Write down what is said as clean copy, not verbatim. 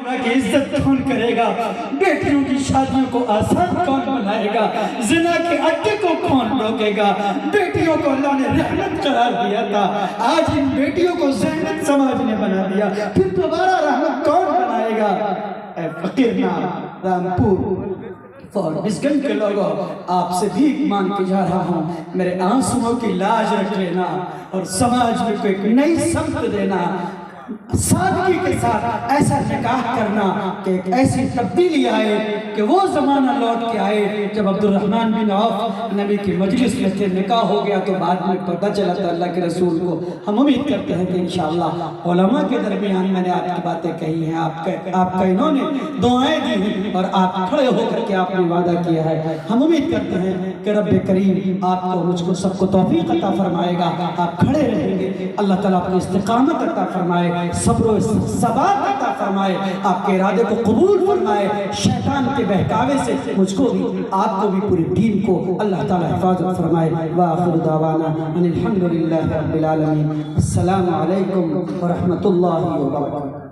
کی عزت کون کرے گا؟ بیٹیوں کی شادیوں کو آسان کون بنائے گا؟ زنا کے اڈے کو کون روکے گا؟ بیٹیوں کو اللہ نے رحمت قرار دیا تھا، آج ان بیٹیوں کو ذلت سماج نے بنا دیا، پھر دوبارہ رحمت کون بنائے گا؟ اے فقیرنا رامپور فاربسگنج کے لوگوں، آپ سے بھیک مانگ کے جا رہا ہوں، میرے آنسوؤں کی لاج رکھ لینا اور سماج میں کوئی نئی سمت دینا، سادگی کے ساتھ ایسا نکاح کرنا کہ ایک ایسی تبدیلی آئے کہ وہ زمانہ لوٹ کے آئے جب عبدالرحمن بن عوف نبی کی مجلس میں تھے، نکاح ہو گیا تو بعد میں پتہ چلا تھا اللہ کے رسول کو۔ ہم امید کرتے ہیں کہ انشاءاللہ علماء کے درمیان میں نے آپ کی باتیں کہی ہیں، آپ کا انہوں نے دعائیں دی ہیں اور آپ کھڑے ہو کر کے آپ نے وعدہ کیا ہے۔ ہم امید کرتے ہیں کہ رب کریم آپ کو مجھ کو سب کو توفیق عطا فرمائے گا، آپ کھڑے رہیں گے، اللہ تعالیٰ اپنی استقامت عطا فرمائے، صبر و ثبات عطا فرمائے، آپ کے ارادے کو قبول فرمائے، شیطان کے بہکاوے سے مجھ کو بھی آپ کو بھی پوری ٹیم کو اللہ تعالیٰ حفاظت فرمائے۔ وآخر دعوانا ان الحمدللہ رب العالمین۔ السلام علیکم ورحمۃ اللہ وبرکاتہ۔